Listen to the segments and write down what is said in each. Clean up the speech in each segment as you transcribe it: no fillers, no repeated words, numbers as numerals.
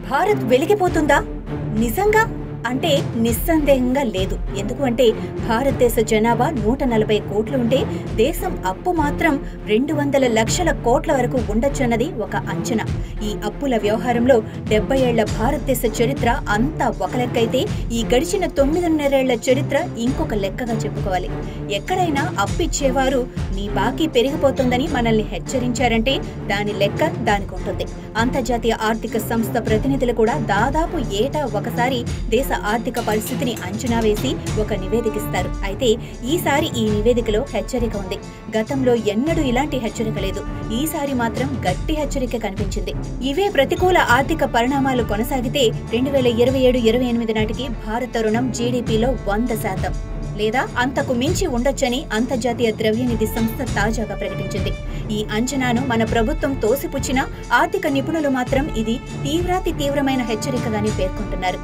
భారత్ వెలిగిపోతుందా? నిజంగా అంటే నిస్సందేహంగా లేదు. ఎందుకు అంటే భారతదేశ జనాభా 140 కోట్లు ఉంటే దేశం అప్పు మాత్రం 200 లక్షల కోట్ల వరకు ఉండొచ్చన్నది ఒక అంచనా. ఈ అప్పుల వ్యవహారంలో 70 ఏళ్ల భారతదేశ చరిత్ర అంతా ఒక లెక్కైతే ఈ గడిచిన 9.5 ఏళ్ల చరిత్ర ఇంకొక లెక్కగా చెప్పుకోవాలి. ఎక్కడైనా అప్పిచ్చేవారు నీ బాకీ పెరిగిపోతుందని మనల్ని హెచ్చరించారంటే దాని లెక్క దానికి ఉంటుంది. అంతర్జాతీయ ఆర్థిక సంస్థ ప్రతినిధులు కూడా దాదాపు ఏటా ఒకసారి దేశ ఆర్థిక పరిస్థితిని అంచనా వేసి ఒక నివేదికిస్తారు. అయితే ఈసారి ఈ నివేదికలో హెచ్చరిక ఉంది. గతంలో ఎన్నడూ ఇలాంటి హెచ్చరిక లేదు. ఈసారి మాత్రం గట్టి హెచ్చరిక కనిపించింది. ఇవే ప్రతికూల ఆర్థిక పరిణామాలు కొనసాగితే 2027-28 నాటికి భారత రుణం జీడీపీలో 100% లేదా అంతకు మించి ఉండొచ్చని అంతర్జాతీయ ద్రవ్యనిధి సంస్థ తాజాగా ప్రకటించింది. ఈ అంచనాను మన ప్రభుత్వం తోసిపుచ్చినా ఆర్థిక నిపుణులు మాత్రం ఇది తీవ్రమైన హెచ్చరికగానే పేర్కొంటున్నారు.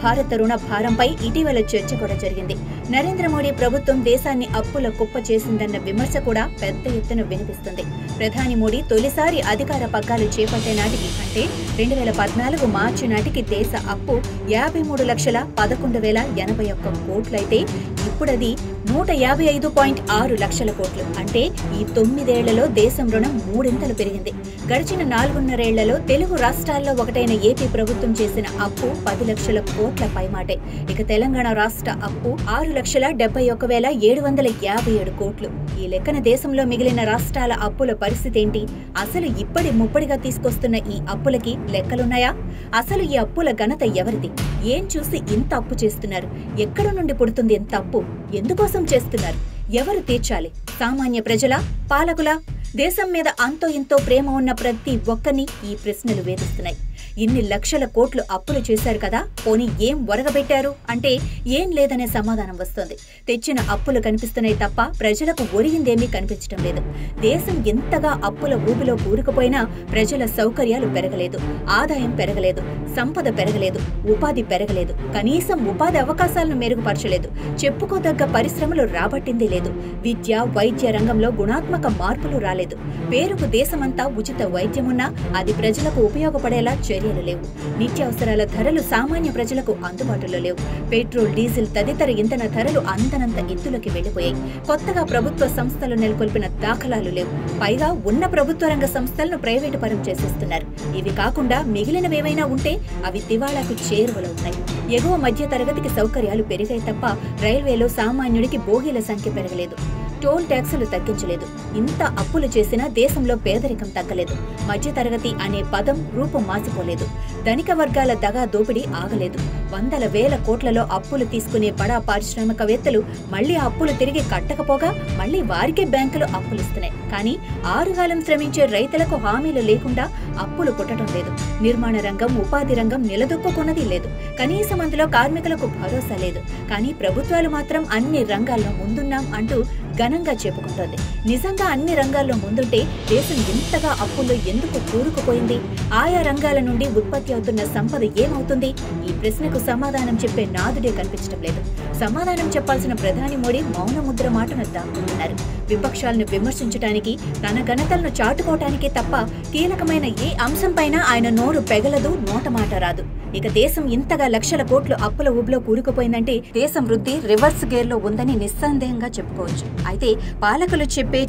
భారత రుణ భారంపై ఇటీవల చర్చ కూడా జరిగింది. నరేంద్ర మోడీ ప్రభుత్వం దేశాన్ని అప్పుల కుప్ప చేసిందన్న విమర్శ కూడా పెద్ద ఎత్తున వినిపిస్తుంది. ప్రధాని మోడీ తొలిసారి అధికార పగ్గాలు చేపట్టే నాటికి అంటే 2014 మార్చి నాటికి దేశ అప్పు 53,11,081 కోట్లయితే ఇప్పుడది 155.6 లక్షల కోట్లు. అంటే ఈ 9 ఏళ్లలో దేశం రుణం మూడింతలు పెరిగింది. గడిచిన 4.5 ఏళ్లలో తెలుగు రాష్ట్రాల్లో ఒకటైన ఏపీ ప్రభుత్వం చేసిన అప్పు 10 లక్షల కోట్ల పైమాటే. ఇక తెలంగాణ రాష్ట్ర అప్పు 6,71,757 కోట్లు. ఈ లెక్కన దేశంలో మిగిలిన రాష్ట్రాల అప్పుల పరిస్థితి ఏంటి? అసలు ఇప్పటి ముప్పడిగా తీసుకొస్తున్న ఈ అప్పులకి లెక్కలున్నాయా? అసలు ఈ అప్పుల ఘనత ఎవరిది? ఏం చూసి ఇంత అప్పు చేస్తున్నారు? ఎక్కడ నుండి పుడుతుంది ఇంత అప్పు? ఎందుకోసం చేస్తున్నారు? ఎవరు తీర్చాలి? సామాన్య ప్రజలా? పాలకులా? దేశం మీద అంతో ఇంతో ప్రేమ ఉన్న ప్రతి ఒక్కరిని ఈ ప్రశ్నలు వేధిస్తున్నాయి. ఇన్ని లక్షల కోట్లు అప్పులు చేశారు కదా, పోనీ ఏం ఒరగబెట్టారు అంటే ఏం లేదనే సమాధానం వస్తోంది. తెచ్చిన అప్పులు కనిపిస్తున్నాయి తప్ప ప్రజలకు ఒరిగిందేమీ కనిపించడం లేదు. దేశం ఎంతగా అప్పుల ఊబిలో కూరుకుపోయినా ప్రజల సౌకర్యాలు పెరగలేదు, ఆదాయం పెరగలేదు, సంపద పెరగలేదు, ఉపాధి పెరగలేదు, కనీసం ఉపాధి అవకాశాలను మెరుగుపరచలేదు, చెప్పుకోదగ్గ పరిశ్రమలు రాబట్టింది లేదు, విద్య వైద్య రంగంలో గుణాత్మక మార్పులు రాలేదు. పేరుకు దేశమంతా ఉచిత వైద్యమున్నా అది ప్రజలకు ఉపయోగపడేలా చర్యలు లేవు. నిత్యావసరాల ధరలు సామాన్య ప్రజలకు అందుబాటులో లేవు. పెట్రోల్, డీజిల్ తదితర ఇంధన ధరలు అంతనంత ఎత్తులోకి వెళ్లిపోయాయి. కొత్తగా ప్రభుత్వ సంస్థలు నెలకొల్పిన దాఖలాలు లేవు. పైగా ఉన్న ప్రభుత్వ రంగ సంస్థలను ప్రైవేటు పరం చేసేస్తున్నారు. ఇవి కాకుండా మిగిలినవేమైనా ఉంటే అవి దివాళాకు చేరువలవుతాయి. ఎగువ మధ్య తరగతికి సౌకర్యాలు పెరిగాయి తప్ప రైల్వేలో సామాన్యుడికి బోగీల సంఖ్య పెరగలేదు. టోల్ ట్యాక్సులు తగ్గించలేదు. ఇంత అప్పులు చేసినా దేశంలో పేదరికం తగ్గలేదు. మధ్యతరగతి అనే పదం రూపం మాసిపోలేదు. ధనిక వర్గాల దగా దోపిడీ ఆగలేదు. వందల వేల కోట్లలో అప్పులు తీసుకునే బడా పారిశ్రామికవేత్తలు మళ్లీ అప్పులు తిరిగి కట్టకపోగా మళ్లీ వారికే బ్యాంకులు అప్పులిస్తున్నాయి. కానీ ఆరుగాలం శ్రమించే రైతులకు హామీలు లేకుండా అప్పులు పుట్టడం లేదు. నిర్మాణ రంగం, ఉపాధి రంగం నిలదొక్కున్నది లేదు. కనీసం అందులో కార్మికులకు భరోసా లేదు. కానీ ప్రభుత్వాలు మాత్రం అన్ని రంగాల్లో ముందున్నాం అంటూ ఘనంగా చెప్పుకుంటోంది. నిజంగా అన్ని రంగాల్లో ముందుంటే దేశం ఇంతగా అప్పుల్లో ఎందుకు కూరుకుపోయింది? ఆయా రంగాల నుండి ఉత్పత్తి అవుతున్న సంపద ఏమవుతుంది? ఈ ప్రశ్నకు సమాధానం చెప్పే నాదుడే కనిపించడం లేదు. సమాధానం చెప్పాల్సిన ప్రధాని మోడీ మౌన ముద్ర మాటను దాక్కుంటున్నారు. విపక్షాలను విమర్శించడానికి, తన ఘనతలను చాటుకోవటానికే తప్ప కీలకమైన ఏ అంశంపైన ఆయన నోరు పెగలదు, నోట మాట రాదు. ఇక దేశం ఇంతగా లక్షల కోట్లు అప్పుల ఊబిలో కూరుకుపోయిందంటే దేశం వృద్ధి రివర్స్ గేర్ లో ఉందని నిస్సందేహంగా చెప్పుకోవచ్చు. అయితే పాలకులు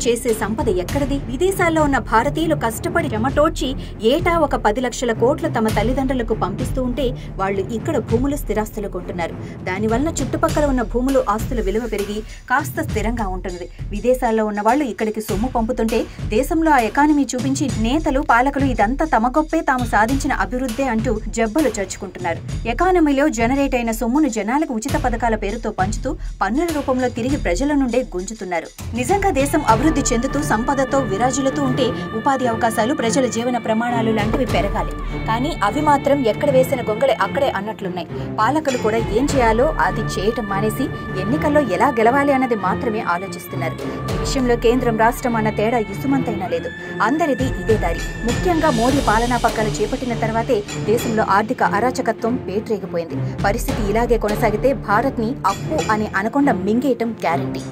చేసే సంపద ఎక్కడిది? విదేశాల్లో ఉన్న భారతీయులు కష్టపడి చెమటోడ్చి ఏటా ఒక 10 లక్షల కోట్లు తమ తల్లిదండ్రులకు పంపిస్తూ ఉంటే వాళ్లు ఇక్కడ భూములు స్థిరాస్తులు కొంటున్నారు. దానివల్ల చుట్టుపక్కల ఉన్న భూములు ఆస్తుల విలువ పెరిగి కాస్త స్థిరంగా ఉంటుంది. విదేశాల్లో ఉన్న వాళ్లు ఇక్కడికి సొమ్ము పంపుతుంటే దేశంలో ఆ ఎకానమీ చూపించి నేతలు, పాలకులు ఇదంతా తమ గొప్పే, తాము సాధించిన అభివృద్ధి అంటూ జబ్బలు చర్చుకుంటున్నారు. ఎకానమీలో జనరేట్ అయిన సొమ్మును జనాలకు ఉచిత పథకాల పేరుతో పంచుతూ పన్నుల రూపంలో తిరిగి ప్రజల నుండే గుంజుతున్నారు. నిజంగా దేశం అభివృద్ధి చెందుతూ సంపదతో విరాజిల్లుతూ ఉంటే ఉపాధి అవకాశాలు, ప్రజల జీవన ప్రమాణాలు లాంటివి పెరగాలి. కానీ అవి మాత్రం ఎక్కడ వేసిన గొంగళి అక్కడే అన్నట్లున్నాయి. పాలకులు కూడా ఏం చేయాలో అది చేయటం మానేసి ఎన్నికల్లో ఎలా గెలవాలి అన్నది మాత్రమే ఆలోచిస్తున్నారు. ఈ విషయంలో కేంద్రం, రాష్ట్రం అన్న తేడా ఇసుమంతైనా లేదు. అందరిది ఇదే దారి. ముఖ్యంగా మోడీ పాలనా పగ్గాలు చేపట్టిన తర్వాతే దేశంలో ఆర్థిక అరాచకత్వం పేట్రేగిపోయింది. పరిస్థితి ఇలాగే కొనసాగితే భారత్ ని అప్పు అనే అనకొండ మింగేయటం గ్యారంటీ.